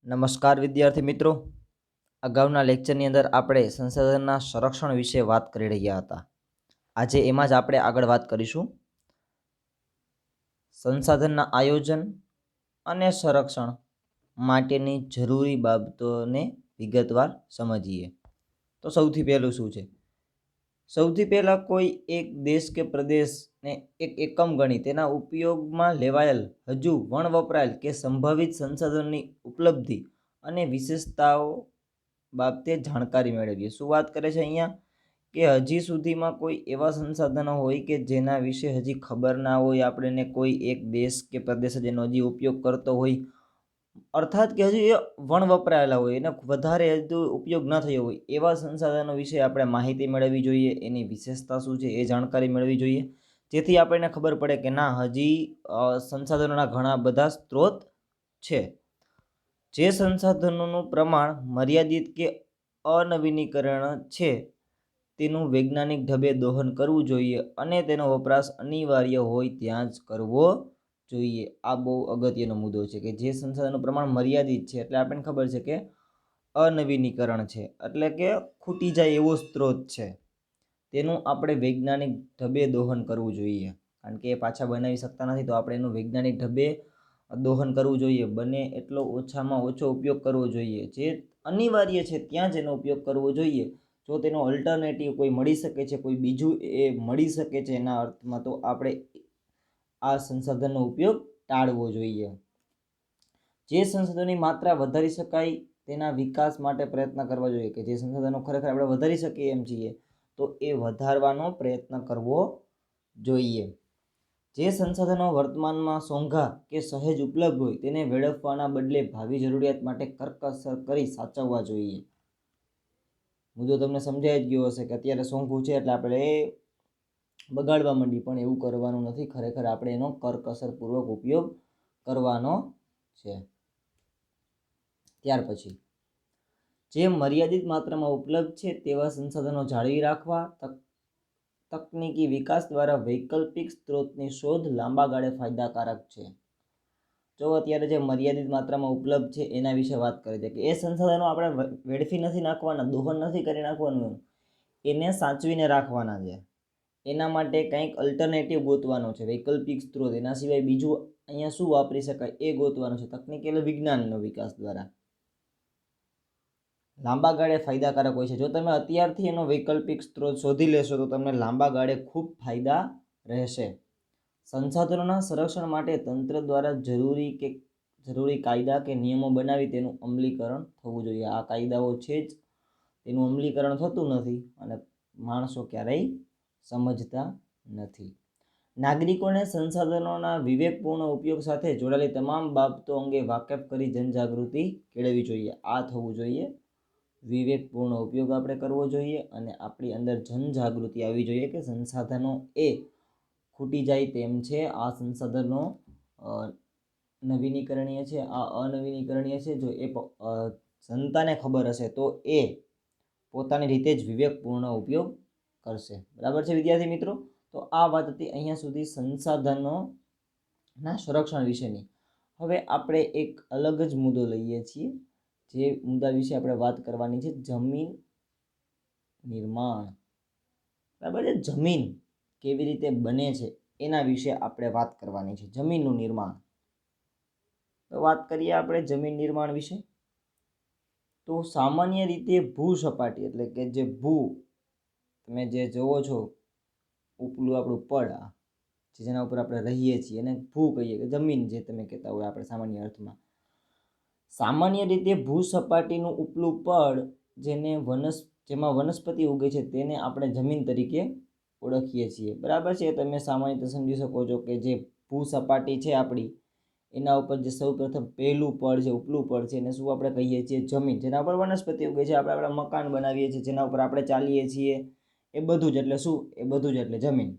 નમસ્કાર વિદ્યાર્થી મિત્રો, અગાઉના લેક્ચરની અંદર આપણે સંસાધનના સંરક્ષણ વિશે વાત કરી રહ્યા હતા. આજે એમાં જ આપણે આગળ વાત કરીશું સંસાધનના આયોજન અને સંરક્ષણ માટેની જરૂરી બાબતોને વિગતવાર સમજીએ. તો સૌથી પહેલું શું છે? સૌથી પહેલાં કોઈ એક દેશ કે પ્રદેશને એક એકમ ગણી તેના ઉપયોગમાં લેવાયેલ, હજુ વપરાયેલ કે સંભવિત સંસાધનોની ઉપલબ્ધિ અને વિશેષતાઓ બાબતે જાણકારી મેળવીએ. શું વાત કરે છે અહીંયા? કે હજી સુધીમાં કોઈ એવા સંસાધનો હોય કે જેના વિશે હજી ખબર ના હોય આપણને, કોઈ એક દેશ કે પ્રદેશ જેનો હજી ઉપયોગ કરતો હોય, અર્થાત કે હજી એ વપરાયેલા હોય, એને વધારે હજુ ઉપયોગ ન થયો હોય, એવા સંસાધનો વિશે આપણે માહિતી મેળવવી જોઈએ. એની વિશેષતા શું છે એ જાણકારી મેળવવી જોઈએ, જેથી આપણને ખબર પડે કે ના, હજી સંસાધનોના ઘણા બધા સ્ત્રોત છે. જે સંસાધનોનું પ્રમાણ મર્યાદિત કે અનવીનીકરણ છે તેનું વૈજ્ઞાનિક ઢબે દોહન કરવું જોઈએ અને તેનો વપરાશ અનિવાર્ય હોય ત્યાં જ કરવો જોઈએ. આ બહુ અગત્યનો મુદ્દો છે કે જે સંસાધનનું પ્રમાણ મર્યાદિત છે એટલે આપણને ખબર છે કે અનવીનીકરણ છે, એટલે કે ખૂટી જાય એવો સ્ત્રોત છે, તેનું આપણે વૈજ્ઞાનિક ઢબે દોહન કરવું જોઈએ. કારણ કે એ પાછા બનાવી શકતા નથી, તો આપણે એનું વૈજ્ઞાનિક ઢબે દોહન કરવું જોઈએ. બને એટલો ઓછામાં ઓછો ઉપયોગ કરવો જોઈએ. જે અનિવાર્ય છે ત્યાં જ એનો ઉપયોગ કરવો જોઈએ. જો તેનો અલ્ટરનેટિવ કોઈ મળી શકે છે, કોઈ બીજું એ મળી શકે છે એના અર્થમાં, તો આપણે આ સંસાધનનો ઉપયોગ ટાળવો જોઈએ. જે સંસાધનોની માત્રા વધારી શકાય તેના વિકાસ માટે પ્રયત્ન કરવા જોઈએ. કે જે સંસાધનો ખરેખર આપણે વધારી શકીએ એમ છીએ, તો એ વધારવાનો પ્રયત્ન કરવો જોઈએ. જે સંસાધનો વર્તમાનમાં સોંઘા કે સહેજ ઉપલબ્ધ હોય તેને વેડફવાના બદલે ભાવિ જરૂરિયાત માટે કરકસર કરી સાચવવા જોઈએ. મુદ્દો તમને સમજાઈ જ ગયો હશે કે અત્યારે સોંઘું છે એટલે આપણે એ બગાડવા માંડી, પણ એવું કરવાનું નથી. ખરેખર આપણે એનો કરકસરપૂર્વક ઉપયોગ કરવાનો છે. ત્યાર પછી જે મર્યાદિત માત્રામાં ઉપલબ્ધ છે તેવા સંસાધનો જાળવી રાખવા, તકનીકી વિકાસ દ્વારા વૈકલ્પિક સ્ત્રોતની શોધ લાંબા ગાળે ફાયદાકારક છે. જો અત્યારે જે મર્યાદિત માત્રામાં ઉપલબ્ધ છે એના વિશે વાત કરી છે કે એ સંસાધનો આપણે વેડફી નથી નાખવાના, દોહન નથી કરી નાખવાનું, એને સાચવીને રાખવાના છે. એના માટે કંઈક અલ્ટરનેટિવ ગોતવાનો છે, વૈકલ્પિક સ્ત્રોત. એના સિવાય બીજું અહીંયા શું વાપરી શકાય એ ગોતવાનું છે. તકનીકી એટલે વિજ્ઞાનનો વિકાસ દ્વારા લાંબા ગાળે ફાયદાકારક હોય છે. જો તમે અત્યારથી એનો વૈકલ્પિક સ્ત્રોત શોધી લેશો તો તમને લાંબા ગાળે ખૂબ ફાયદા રહેશે. સંસાધનોના સંરક્ષણ માટે તંત્ર દ્વારા જરૂરી કાયદા કે નિયમો બનાવી તેનું અમલીકરણ થવું જોઈએ. આ કાયદાઓ છે જ, તેનું અમલીકરણ થતું નથી અને માણસો ક્યારેય સમજતા નથી. નાગરિકોને સંસાધનોના વિવેકપૂર્ણ ઉપયોગ સાથે જોડાયેલી તમામ બાબતો અંગે વાકેફ કરી જનજાગૃતિ કેળવવી જોઈએ. આ થવું જોઈએ. વિવેકપૂર્ણ ઉપયોગ આપણે કરવો જોઈએ અને આપણી અંદર જનજાગૃતિ આવવી જોઈએ કે સંસાધનો એ ખૂટી જાય તેમ છે, આ સંસાધનો નવીનીકરણીય છે, આ અનવીનીકરણીય છે. જો એ જનતાને ખબર હશે તો એ પોતાની રીતે જ વિવેકપૂર્ણ ઉપયોગ કરશે. બરાબર છે વિદ્યાર્થી મિત્રો? તો આ વાત હતી અહીંયા સુધી સંસાધનોના સંરક્ષણ વિશેની. હવે આપણે એક અલગ જ મુદ્દો લઈએ છીએ, જે મુદ્દા વિશે આપણે વાત કરવાની છે, જમીન નિર્માણ. બરાબર છે? જમીન કેવી રીતે બને છે એના વિશે આપણે વાત કરવાની છે, જમીનનું નિર્માણ. તો વાત કરીએ આપણે જમીન નિર્માણ વિશે. તો સામાન્ય રીતે ભૂ સપાટી એટલે કે જે ભૂ તમે જે જોવો છો, ઉપલું આપણું પડ, જેના ઉપર આપણે રહીએ છીએ એને ભૂ કહીએ, કે જમીન જે તમે કહેતા હોય આપણે સામાન્ય અર્થમાં. સામાન્ય રીતે ભૂ સપાટીનું ઉપલું પડ જેમાં વનસ્પતિ ઉગે છે તેને આપણે જમીન તરીકે ઓળખીએ છીએ. બરાબર છે? તમે સામાન્ય રીતે સમજી શકો છો કે જે ભૂ સપાટી છે આપણી, એના ઉપર જે સૌ પ્રથમ પહેલું પડ છે, ઉપલું પડ છે, એને શું આપણે કહીએ છીએ? જમીન. જેના ઉપર વનસ્પતિ ઉગે છે, આપણે આપણા મકાન બનાવીએ છીએ, જેના ઉપર આપણે ચાલીએ છીએ, એ બધું જ એટલે શું? એ બધું જ એટલે જમીન.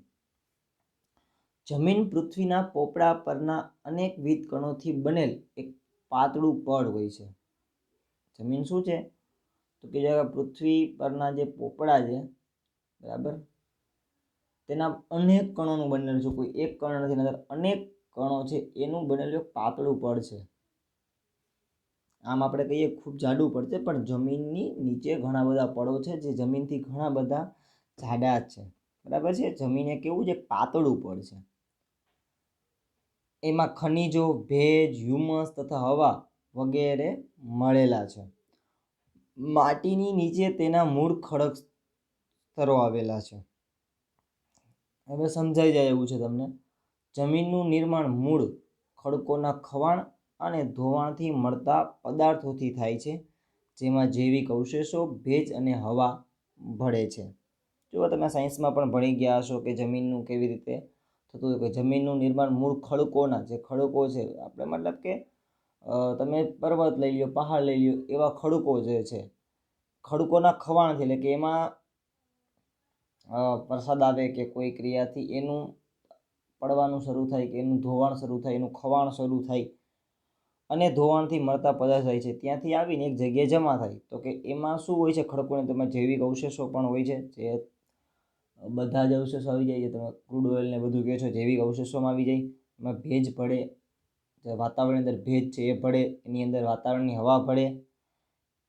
જમીન પૃથ્વીના પોપડા પરના અનેકવિધ કણોથી બનેલ એક પાતળું પડ હોય છે. જમીન શું છે? તો કે પૃથ્વી પરના જે પોપડા છે, બરાબર, તેના અનેક કણોનું બનેલું છે. કોઈ એક કણ નથી, અંદર અનેક કણો છે એનું બનેલું એક પાતળું પડ છે. આમ આપણે કહીએ ખૂબ જાડું પડ છે, પણ જમીનની નીચે ઘણા બધા પડો છે જે જમીનથી ઘણા બધા જાડા છે, બરાબર છે. જમીન એ કેવું છે, પાતળું પડ છે. એમાં ખનિજો, ભેજ, હ્યુમસ તથા હવા વગેરે મળેલા છે. માટીની નીચે તેના મૂળ ખડક સ્તરો આવેલા છે. હવે સમજાઈ જાય એવું છે તમને. જમીનનું નિર્માણ મૂળ ખડકોના ખવાણ અને ધોવાણથી મળતા પદાર્થોથી થાય છે, જેમાં જૈવિક અવશેષો, ભેજ અને હવા ભળે છે. જો તમે સાયન્સમાં પણ ભણી ગયા હશો કે જમીનનું કેવી રીતે થતું હોય, કે જમીનનું નિર્માણ મૂળ ખડકોના, જે ખડકો છે આપણે મતલબ કે તમે પર્વત લઈ લો, પહાડ લઈ લો, એવા ખડકો જે છે, ખડકોના ખવાણથી, એટલે કે એમાં વરસાદ આવે કે કોઈ ક્રિયાથી એનું પડવાનું શરૂ થાય, કે એનું ધોવાણ શરૂ થાય, એનું ખવાણ શરૂ થાય અને ધોવાણથી મળતા પદાર્થ થાય છે, ત્યાંથી આવીને એક જગ્યાએ જમા થાય. તો કે એમાં શું હોય છે, ખડકોને તેમાં જૈવિક અવશેષો પણ હોય છે, જે બધા જ અવશેષો આવી જાય છે. તમે ક્રૂડ ઓઇલ ને બધું કહો છો, જૈવિક અવશેષોમાં આવી જાય. એમાં ભેજ ભળે, જે વાતાવરણની અંદર ભેજ છે એ ભળે, એની અંદર વાતાવરણની હવા ભળે,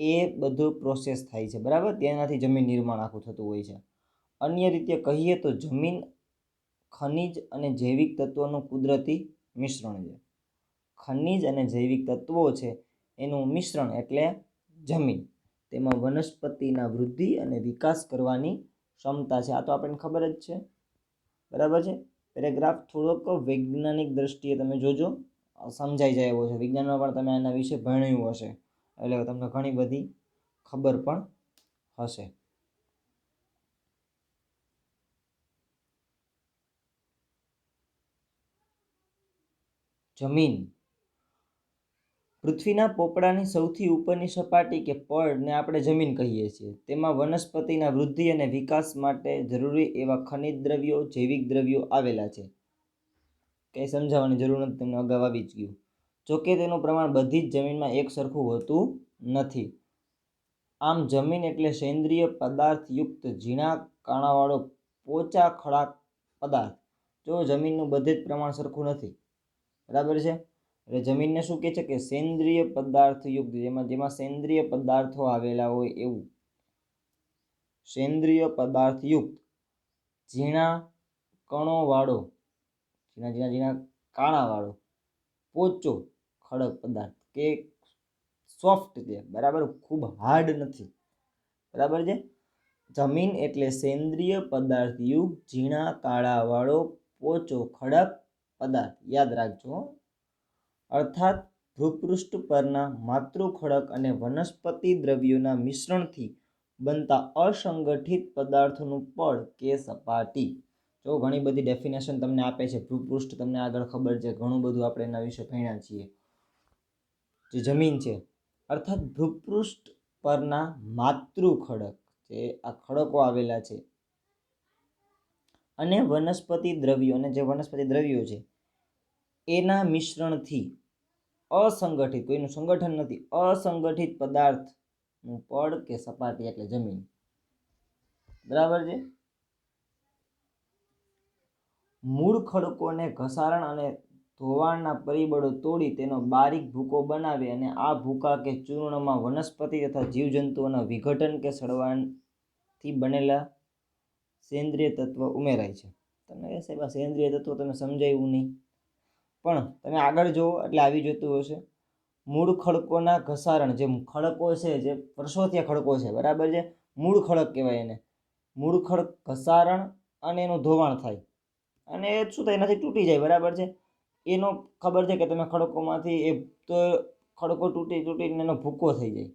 એ બધું પ્રોસેસ થાય છે, બરાબર. તેનાથી જમીન નિર્માણ આખું થતું હોય છે. અન્ય રીતે કહીએ તો જમીન ખનિજ અને જૈવિક તત્વોનું કુદરતી મિશ્રણ છે. ખનિજ અને જૈવિક તત્વો છે એનું મિશ્રણ એટલે જમીન. તેમાં વનસ્પતિના વૃદ્ધિ અને વિકાસ કરવાની ક્ષમતા છે. આ તો આપણને ખબર જ છે, બરાબર છે. પેરેગ્રાફ થોડોક વૈજ્ઞાનિક દ્રષ્ટિએ તમે જોજો, સમજાઈ જાય એવો છે. વિજ્ઞાનમાં પણ તમે આના વિશે ભણ્યું હશે, એટલે તમને ઘણી બધી ખબર પણ હશે. જમીન પૃથ્વીના પોપડાની સૌથી ઉપરની સપાટી કે પડને આપણે જમીન કહીએ છીએ. તેમાં વનસ્પતિના વૃદ્ધિ અને વિકાસ માટે જરૂરી એવા ખનિજ દ્રવ્યો, જૈવિક દ્રવ્યો આવેલા છે. કંઈ સમજાવવાની જરૂર નથી, તમને અગાઉ આવી જ ગયું. જોકે તેનું પ્રમાણ બધી જ જમીનમાં એક સરખું હોતું નથી. આમ જમીન એટલે સેન્દ્રિય પદાર્થયુક્ત ઝીણા કાણાવાળો પોચા ખડા પદાર્થ. જો જમીનનું બધે જ પ્રમાણ સરખું નથી, બરાબર છે. એટલે જમીનને શું કહે છે કે સેન્દ્રિય પદાર્થયુક્ત, જેમાં સેન્દ્રિય પદાર્થો આવેલા હોય એવું, સેન્દ્રિય પદાર્થયુક્ત ઝીણા કણોવાળો, ઝીણા કાણાવાળો પોચો ખડક પદાર્થ, કે સોફ્ટ છે, બરાબર, ખૂબ હાર્ડ નથી, બરાબર છે. જમીન એટલે સેન્દ્રિય પદાર્થયુક્ત ઝીણા કાળાવાળો પોચો ખડક પદાર્થ, યાદ રાખજો. અર્થાત ભૂપૃષ્ઠ પરના માતૃખડક અને વનસ્પતિ દ્રવ્યોના મિશ્રણથી બનતા અસંગઠિત પદાર્થોનું પડ કે સપાટી. જો ઘણી બધી ડેફિનેશન તમને આપે છે. ભૂપૃષ્ઠ તમને આગળ ખબર છે, ઘણું બધું આપણે એના વિશે ભણ્યા છીએ. જે જમીન છે અર્થાત ભૂપૃષ્ઠ પરના માતૃખડક, જે આ ખડકો આવેલા છે, અને વનસ્પતિ દ્રવ્યો, અને જે વનસ્પતિ દ્રવ્યો છે એના મિશ્રણથી અસંગઠિત, કોઈનું સંગઠન નથી, અસંગઠિત પદાર્થનું પડ કે સપાટી એટલે જમીન, બરાબર છે. મૂળ ખડકોને ઘસારણ અને ધોવાણના પરિબળો તોડી તેનો બારીક ભૂકો બનાવે અને આ ભૂકા કે ચૂર્ણમાં વનસ્પતિ તથા જીવજંતુઓના વિઘટન કે સડવાથી બનેલા સેન્દ્રિય તત્વ ઉમેરાય છે. તમને સાહેબ આ સેન્દ્રિય તત્વ તમે સમજાયું નહીં, પણ તમે આગળ જુઓ એટલે આવી જતું હશે. મૂળ ખડકોના ઘસારણ, જે ખડકો છે, જે વર્ષોથી ખડકો છે, બરાબર છે, મૂળ ખડક કહેવાય એને. મૂળ ખડક ઘસારણ અને એનું ધોવાણ થાય, અને એ શું થાય, એનાથી તૂટી જાય, બરાબર છે. એનો ખબર છે કે તમે ખડકોમાંથી એ તો ખડકો તૂટીને એનો ભૂકો થઈ જાય.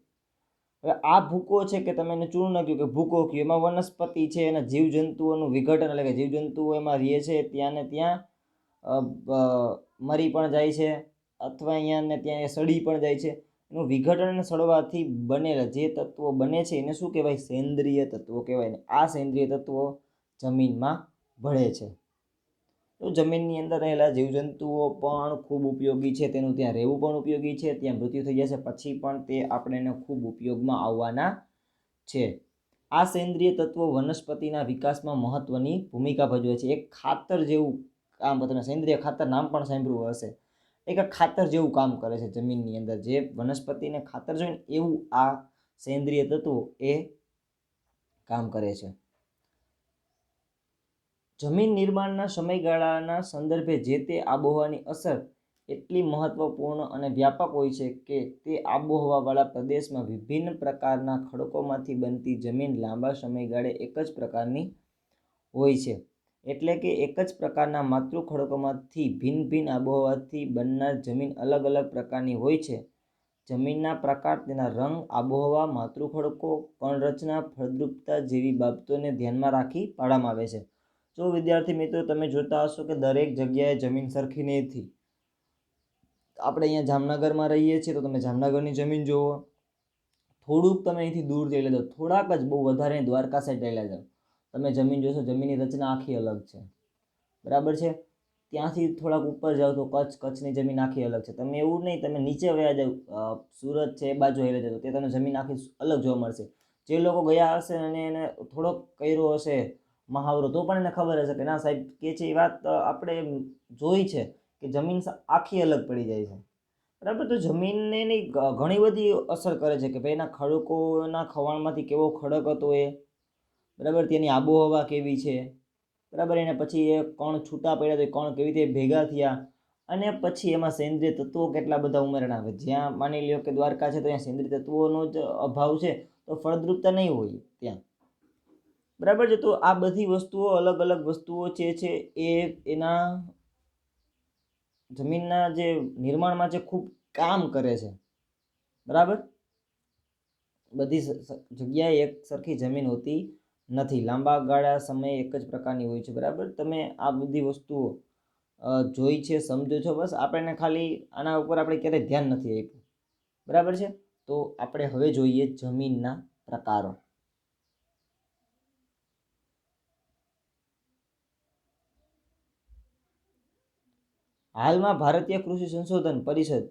હવે આ ભૂકો છે કે તમે એને ચૂર્ણ કહ્યું કે ભૂકો કહ્યું, એમાં વનસ્પતિ છે, એના જીવજંતુઓનું વિઘટન, એટલે કે જીવજંતુઓ એમાં રહે છે, ત્યાં ને ત્યાં મરી પણ જાય છે, અથવા અહીંયા ને ત્યાં એ સડી પણ જાય છે. એનું વિઘટન અને સડવાથી બનેલા જે તત્વો બને છે એને શું કહેવાય, સેન્દ્રિય તત્વો કહેવાય. આ સેન્દ્રિય તત્વો જમીનમાં ભળે છે. તો જમીનની અંદર રહેલા જીવજંતુઓ પણ ખૂબ ઉપયોગી છે, તેનું ત્યાં રહેવું પણ ઉપયોગી છે, ત્યાં મૃત્યુ થઈ જશે પછી પણ તે આપણને ખૂબ ઉપયોગમાં આવવાના છે. આ સેન્દ્રિય તત્વો વનસ્પતિના વિકાસમાં મહત્વની ભૂમિકા ભજવે છે. એક ખાતર જેવું કામ, તમે સેન્દ્રિય ખાતર નામ પણ સાંભળ્યું હશે. એક ખાતર જેવું કામ કરે છે જમીનની અંદર. જે વનસ્પતિને ખાતર જોઈએ ને એવું આ સેન્દ્રિય તત્વો એ કામ કરે છે. જમીન નિર્માણના સમયગાળાના સંદર્ભે જે તે આબોહવાની અસર એટલી મહત્વપૂર્ણ અને વ્યાપક હોય છે કે તે આબોહવાવાળા પ્રદેશમાં વિભિન્ન પ્રકારના ખડકોમાંથી બનતી જમીન લાંબા સમયગાળે એક જ પ્રકારની હોય છે. એટલે કે એક જ પ્રકારના માતૃ ખડકોમાંથી ભિન્ન ભિન્ન આબોહવાથી બનનાર જમીન અલગ અલગ પ્રકારની હોય છે. જમીનના પ્રકાર, તેના રંગ, આબોહવા, માતૃ ખડકો, કણરચના, ફળદ્રુપતા જેવી બાબતોને ધ્યાનમાં રાખી પાડવામાં આવે છે. જો વિદ્યાર્થી મિત્રો તમે જોતા હશો કે દરેક જગ્યાએ જમીન સરખી નથી. આપણે અહીંયા જામનગરમાં રહીએ છીએ તો તમે જામનગરની જમીન જુઓ, થોડુંક તમે અહીંથી દૂર જઈ લેજો, થોડાક જ, બહુ વધારે દ્વારકા સાઈડ લઈ લેજો, તમે જમીન જોશો જમીનની રચના આખી અલગ છે. બરાબર છે. ત્યાંથી થોડાક ઉપર જાઓ તો કચ્છની જમીન આખી અલગ છે. તમે એવું નહીં, તમે નીચે વયા જાઓ, સુરત છે એ બાજુ હેલે જાઓ, તે તમને જમીન આખી અલગ જોવા મળશે. જે લોકો ગયા હશે અને એને થોડોક કર્યો હશે મહાવરો તો પણ એને ખબર હશે કે ના સાહેબ કે છે એ વાત આપણે જોઈ છે કે જમીન આખી અલગ પડી જાય છે. બરાબર. તો જમીનને એની ઘણી બધી અસર કરે છે કે ભાઈ એના ખડકોના ખવાણમાંથી કેવો ખડક હતો એ, બરાબર, તેની આબોહવા કેવી છે, બરાબર, એને પછી એ કણ છૂટા પડ્યા તો કણ કેવી રીતે ભેગા થયા, અને પછી એમાં સેન્દ્રિય તત્વો કેટલા બધા ઉમેરણા આવે. જ્યાં માની લ્યો કે દ્વારકા છે તો ત્યાં સેન્દ્રિય તત્વોનો જ અભાવ છે તો ફળદ્રુપતા નહીં હોય ત્યાં. બરાબર છે. તો આ બધી વસ્તુઓ, અલગ અલગ વસ્તુઓ છે એ એના જમીનના જે નિર્માણમાં જે ખૂબ કામ કરે છે. બરાબર. બધી જગ્યાએ એક સરખી જમીન હોતી નથી, લાંબા ગાળા સમયે એક જ પ્રકારની હોય છે. બરાબર. તમે આ બધી વસ્તુઓ જોઈ છે, સમજો છો, બસ આપણને ખાલી આના ઉપર આપણે ક્યારેય ધ્યાન નથી આપ્યું. બરાબર છે. તો આપણે હવે જોઈએ જમીનના પ્રકારો. હાલમાં ભારતીય કૃષિ સંશોધન પરિષદ,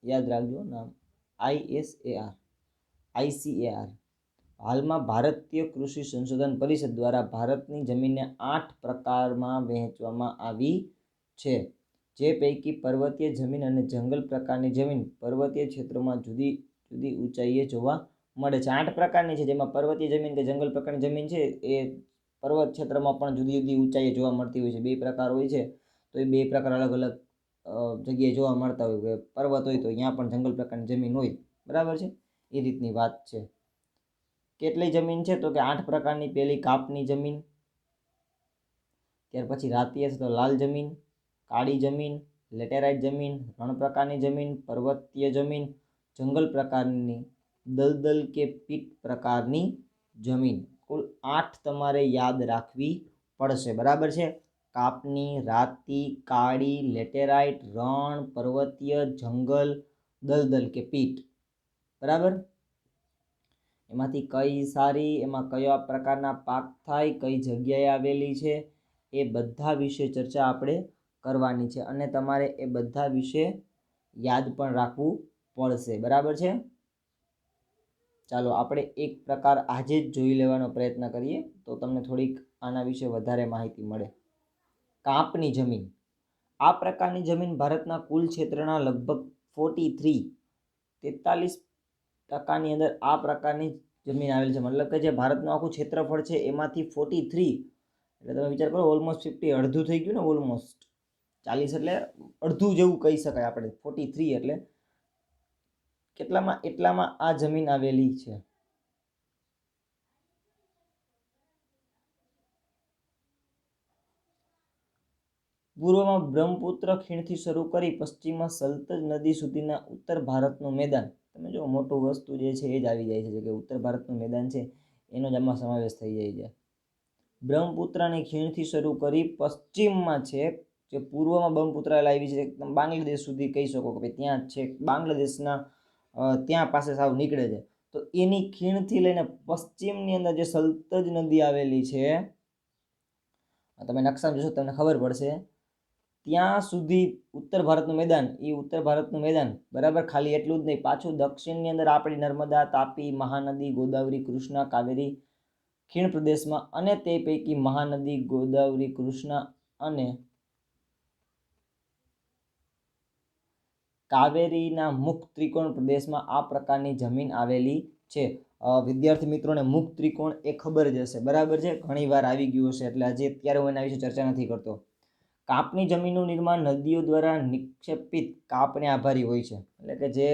યાદ રાખજો નામ, ICAR, હાલમાં ભારતીય કૃષિ સંશોધન પરિષદ દ્વારા ભારતની જમીનને 8 પ્રકારમાં વહેંચવામાં આવી છે. જે પૈકી પર્વતીય જમીન અને જંગલ પ્રકારની જમીન પર્વતીય ક્ષેત્રોમાં જુદી જુદી ઊંચાઈએ જોવા મળે છે. 8 પ્રકારની છે, જેમાં પર્વતીય જમીન કે જંગલ પ્રકારની જમીન છે એ પર્વત ક્ષેત્રમાં પણ જુદી જુદી ઊંચાઈએ જોવા મળતી હોય છે. 2 પ્રકાર હોય છે તો એ 2 પ્રકાર અલગ અલગ જગ્યાએ જોવા મળતા હોય. પર્વત હોય તો અહીંયા પણ જંગલ પ્રકારની જમીન હોય. બરાબર છે. એ રીતની વાત છે. કેટલી જમીન છે તો કે 8 પ્રકારની. પહેલી કાપની જમીન, ત્યાર પછી રાતીય છે તો લાલ જમીન, કાળી જમીન, લેટેરાઇટ જમીન, રણ પ્રકારની જમીન, પર્વતીય જમીન, જંગલ પ્રકારની, દલદલ કે પીટ પ્રકારની જમીન. કુલ 8 તમારે યાદ રાખવી પડશે. બરાબર છે. કાપની, રાતી, કાળી, લેટેરાઇટ, રણ, પર્વતીય, જંગલ, દલદલ કે પીટ. બરાબર. એમાંથી કઈ સારી, એમાં કયા પ્રકારના પાક થાય, કઈ જગ્યાએ આવેલી છે, એ બધા વિશે ચર્ચા આપણે કરવાની છે અને તમારે એ બધા વિશે યાદ પણ રાખવું પડશે. બરાબર છે. ચાલો આપણે એક પ્રકાર આજે જ જોઈ લેવાનો પ્રયત્ન કરીએ તો તમને થોડીક આના વિશે વધારે માહિતી મળે. કાપની જમીન. આ પ્રકારની જમીન ભારતના કુલ ક્ષેત્રના લગભગ 43% અંદર આ પ્રકારની જમીન આવેલી છે. મતલબ કે જે ભારતનું આખું ક્ષેત્રફળ છે એમાંથી 43, એટલે તમે વિચાર કરો ઓલમોસ્ટ 50, અડધું થઈ ગયું ને, ઓલમોસ્ટ 40 એટલે અડધું જેવું કહી શકાય આપણે. 43 એટલે કેટલામાં? એટલામાં આ જમીન આવેલી છે. પૂર્વમાં બ્રહ્મપુત્ર ખીણથી શરૂ કરી પશ્ચિમમાં સતલજ નદી સુધીના ઉત્તર ભારતનું મેદાન. તમે જો મોટું વસ્તુ જે છે એ જ આવી જાય છે કે ઉત્તર ભારતનું મેદાન છે એનો જ આમાં સમાવેશ થઈ જાય છે. બ્રહ્મપુત્રની ખીણથી શરૂ કરી પશ્ચિમમાં છે, જે પૂર્વમાં બ્રહ્મપુત્ર આવી છે એકદમ બાંગ્લાદેશ સુધી કહી શકો કે ભાઈ ત્યાં છે, બાંગ્લાદેશના ત્યાં પાસે સાવ નીકળે છે. તો એની ખીણથી લઈને પશ્ચિમની અંદર જે સતલજ નદી આવેલી છે, તમે નકશામાં જોશો તમને ખબર પડશે, ત્યાં સુધી ઉત્તર ભારતનું મેદાન, એ ઉત્તર ભારતનું મેદાન. બરાબર. ખાલી એટલું જ નહીં, પાછું દક્ષિણની અંદર આપણી નર્મદા, તાપી, મહાનદી, ગોદાવરી, કૃષ્ણા, કાવેરી ખીણ પ્રદેશમાં, અને તે પૈકી મહાનદી, ગોદાવરી, કૃષ્ણા અને કાવેરીના મુખ ત્રિકોણ પ્રદેશમાં આ પ્રકારની જમીન આવેલી છે. વિદ્યાર્થી મિત્રોને મુખ ત્રિકોણ એ ખબર જ હશે, બરાબર છે, ઘણી વાર આવી ગયું હશે, એટલે હજી અત્યારે હું એના વિશે ચર્ચા નથી કરતો. કાપની જમીનનું નિર્માણ નદીઓ દ્વારા નિક્ષેપિત કાપને આભારી હોય છે. એટલે કે જે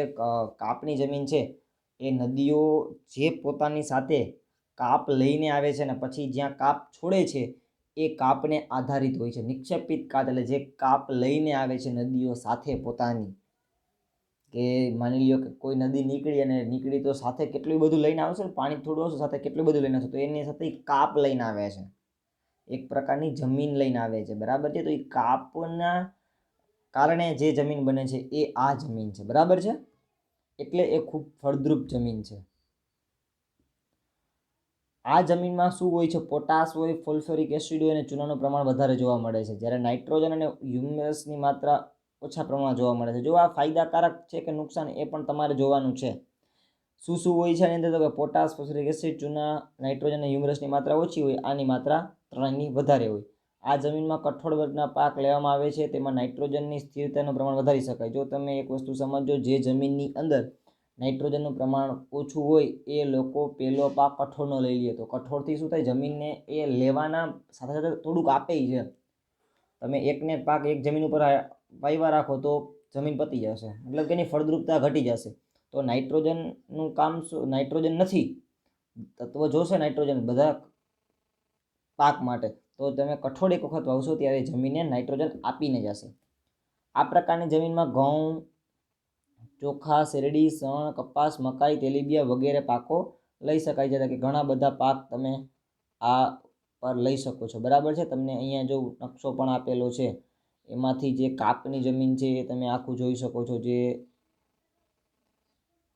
કાપની જમીન છે એ નદીઓ જે પોતાની સાથે કાપ લઈને આવે છે ને પછી જ્યાં કાપ છોડે છે એ કાપને આધારિત હોય છે. નિક્ષેપિત કાપ એટલે જે કાપ લઈને આવે છે નદીઓ સાથે પોતાની, કે માની લ્યો કે કોઈ નદી નીકળી તો સાથે કેટલું બધું લઈને આવશે, પાણી થોડું આવશે સાથે કેટલું બધું લઈને આવશે, તો એની સાથે કાપ લઈને આવે છે, એક પ્રકારની જમીન લઈને આવે છે, બરાબર છે. તો એ કાપના કારણે જે જમીન બને છે એ આ જમીન છે, બરાબર છે. એટલે એ ખૂબ ફળદ્રુપ જમીન છે. આ જમીનમાં શું હોય છે? પોટાશ હોય, ફોસ્ફરિક એસિડ હોય અને ચૂનાનું પ્રમાણ વધારે જોવા મળે છે, જ્યારે નાઇટ્રોજન અને હ્યુમસની માત્રા ઓછા પ્રમાણમાં જોવા મળે છે. જો આ ફાયદાકારક છે કે નુકસાન એ પણ તમારે જોવાનું છે. શું શું હોય છે એની અંદર? તો કે પોટાશ, ફોસ્ફરિક એસિડ, ચૂના, નાઇટ્રોજન અને હ્યુમસની માત્રા ઓછી હોય, આની માત્રા 3ની વધારે હોય. આ જમીનમાં કઠોળ વર્ગના પાક લેવામાં આવે છે, તેમાં નાઇટ્રોજનની સ્થિરતાનું પ્રમાણ વધારી શકાય. જો તમે એક વસ્તુ સમજો, જે જમીનની અંદર નાઇટ્રોજનનું પ્રમાણ ઓછું હોય એ લોકો પહેલો પાક કઠોળનો લઈ લે, તો કઠોળથી શું થાય? જમીનને એ લેવાના સાથે સાથે થોડુંક આપે છે. તમે એકને પાક એક જમીન ઉપર વાવ્યા રાખો તો જમીન પતી જશે, મતલબ કે એની ફળદ્રુપતા ઘટી જશે. તો નાઇટ્રોજનનું કામ શું? નાઇટ્રોજન નથી, તત્વ જોશે નાઇટ્રોજન બધા પાક માટે, તો તમે કઠોળ એક વખત વાવશો ત્યારે જમીનને નાઇટ્રોજન આપીને જશે. આ પ્રકારની જમીનમાં ઘઉં, ચોખા, શેરડી, શણ, કપાસ, મકાઈ, તેલીબિયા વગેરે પાકો લઈ શકાય છે. કે ઘણા બધા પાક તમે આ પર લઈ શકો છો, બરાબર છે. તમને અહીંયા જો નકશો પણ આપેલો છે, એમાંથી જે કાપની જમીન છે એ તમે આખું જોઈ શકો છો. જે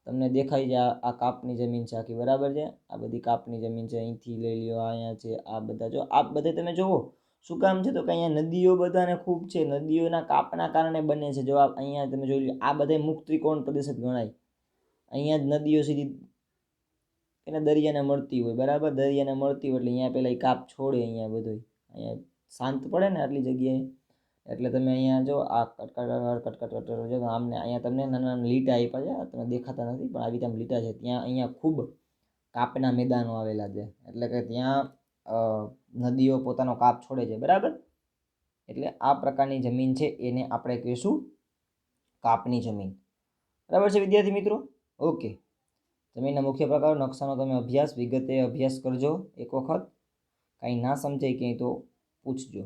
તમને દેખાય છે આ કાપની જમીન છે આખી, બરાબર છે. આ બધી કાપની જમીન છે, અહીંથી લઈ લ્યો, અહીંયા છે, આ બધા જો આ બધે તમે જુઓ શું કામ છે? તો કે અહીંયા નદીઓ બધાને ખૂબ છે, નદીઓના કાપના કારણે બને છે. જો અહીંયા તમે જોઈ લો, આ બધા મુખ ત્રિકોણ પ્રદેશ જ ગણાય. અહીંયા જ નદીઓ સીધી એને દરિયાને મળતી હોય, બરાબર, દરિયાને મળતી હોય એટલે અહીંયા પેલા કાપ છોડે, અહીંયા બધું અહીંયા શાંત પડે ને આટલી જગ્યાએ, એટલે તમે અહીંયા જો આ કટકટ જો આમને અહીંયા તમને નાના નાના લીટા આપ્યા છે, તમે દેખાતા નથી પણ આવી રીતે લીટા છે. ત્યાં અહીંયા ખૂબ કાપના મેદાનો આવેલા છે, એટલે કે ત્યાં નદીઓ પોતાનો કાપ છોડે છે, બરાબર. એટલે આ પ્રકારની જમીન છે એને આપણે કહીશું કાપની જમીન, બરાબર છે વિદ્યાર્થી મિત્રો. ઓકે, જમીનના મુખ્ય પ્રકારો, નકશાનો તમે વિગતે અભ્યાસ કરજો એક વખત. કાંઈ ના સમજાય ક્યાંય તો પૂછજો.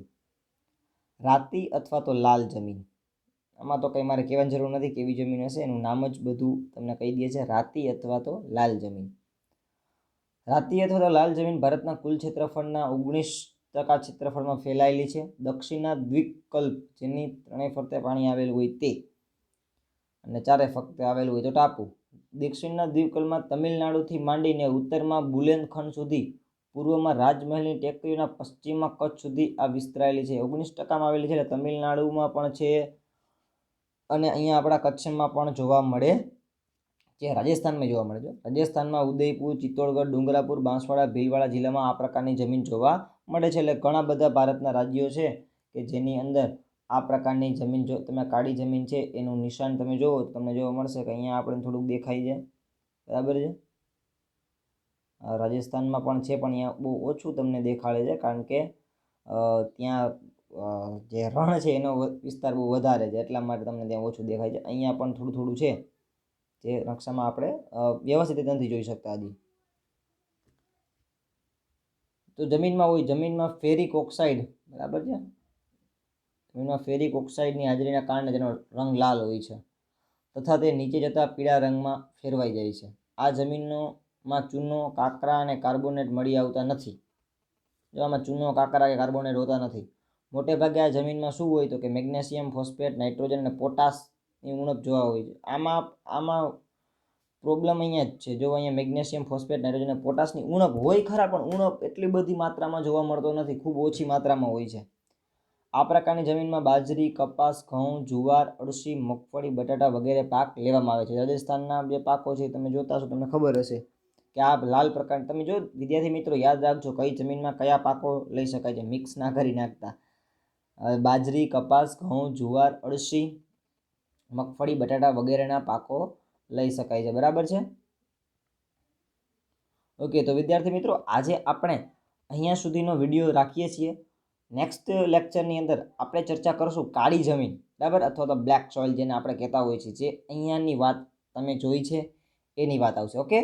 રાતી અથવા તો લાલ જમીન, આમાં તો કંઈ મારે કહેવાની જરૂર નથી કેવી જમીન હશે, એનું નામ જ બધું તમને કહી દે છે, રાતી અથવા તો લાલ જમીન. રાતી અથવા તો લાલ જમીન ભારતના કુલ ક્ષેત્રફળના 19% ક્ષેત્રફળમાં ફેલાયેલી છે. દક્ષિણના દ્વીપકલ્પ, જેની ત્રણેય ફરતે પાણી આવેલું હોય તે, અને ચારે ફરતે આવેલું હોય તો ટાપુ. દક્ષિણના દ્વીપકલ્પમાં તમિલનાડુથી માંડીને ઉત્તરમાં બુંદેલખંડ સુધી, પૂર્વમાં રાજમહેલની ટેકરીઓના પશ્ચિમમાં કચ્છ સુધી આ વિસ્તરાયેલી છે. 19%માં આવેલી છે, એટલે તમિલનાડુમાં પણ છે અને અહીંયા આપણા કચ્છમાં પણ જોવા મળે છે, રાજસ્થાનમાં જોવા મળે છે. રાજસ્થાનમાં ઉદયપુર, ચિત્તોડગઢ, ડુંગરાપુર, બાંસવાડા, ભીલવાડા જિલ્લામાં આ પ્રકારની જમીન જોવા મળે છે. એટલે ઘણા બધા ભારતના રાજ્યો છે કે જેની અંદર આ પ્રકારની જમીન, જો તમે કાળી જમીન છે એનું નિશાન તમે જોવો તો તમને જોવા મળશે કે અહીંયા આપણે થોડુંક દેખાય છે, બરાબર છે. રાજસ્થાનમાં પણ છે પણ અહીંયા બહુ ઓછું તમને દેખાડે છે, કારણ કે ત્યાં જે રણ છે એનો વિસ્તાર બહુ વધારે છે, એટલા માટે તમને ત્યાં ઓછું દેખાય છે. અહીંયા પણ થોડું થોડું છે, જે નકશામાં આપણે વ્યવસ્થિત નથી જોઈ શકતા હજી. તો જમીનમાં હોય, જમીનમાં ફેરિક ઓક્સાઇડ, બરાબર છે, જમીનમાં ફેરિક ઓક્સાઇડની હાજરીના કારણે તેનો રંગ લાલ હોય છે તથા તે નીચે જતા પીળા રંગમાં ફેરવાઈ જાય છે. આ જમીનોમાં ચૂનો, કાંકરા અને કાર્બોનેટ મળી આવતા નથી. જો આમાં ચૂનો, કાંકરા કે કાર્બોનેટ હોતા નથી. મોટે ભાગે આ જમીનમાં શું હોય તો કે મેગ્નેશિયમ, ફોસ્ફેટ, નાઇટ્રોજન અને પોટાશની ઉણપ જોવા હોય છે. આમાં પ્રોબ્લેમ અહીંયા જ છે. જો અહીંયા મેગ્નેશિયમ, ફોસ્ફેટ, નાઇટ્રોજન અને પોટાશની ઉણપ હોય ખરા, પણ ઉણપ એટલી બધી માત્રામાં જોવા મળતો નથી, ખૂબ ઓછી માત્રામાં હોય છે. આ પ્રકારની જમીનમાં બાજરી, કપાસ, ઘઉં, જુવાર, અળસી, મગફળી, બટાટા વગેરે પાક લેવામાં આવે છે. રાજસ્થાનના જે પાકો છે તમે જોતા હશો, તમને ખબર હશે કે આ લાલ પ્રકાર, તમે જો વિદ્યાર્થી મિત્રો યાદ રાખજો કઈ જમીનમાં કયા પાકો લઈ શકાય છે, મિક્સ ના કરી નાખતા. બાજરી, કપાસ, ઘઉં, જુવાર, અળસી, મગફળી, બટાટા વગેરેના પાકો લઈ શકાય છે. બરાબર છે. ઓકે, તો વિદ્યાર્થી મિત્રો આજે આપણે અહીંયા સુધીનો વિડીયો રાખીએ છીએ. નેક્સ્ટ લેક્ચરની અંદર આપણે ચર્ચા કરશું કાળી જમીન, બરાબર, અથવા તો બ્લેક સોઇલ જેને આપણે કહેતા હોઈએ છીએ. જે અહીંયાની વાત તમે જોઈ છે એની વાત આવશે. ઓકે.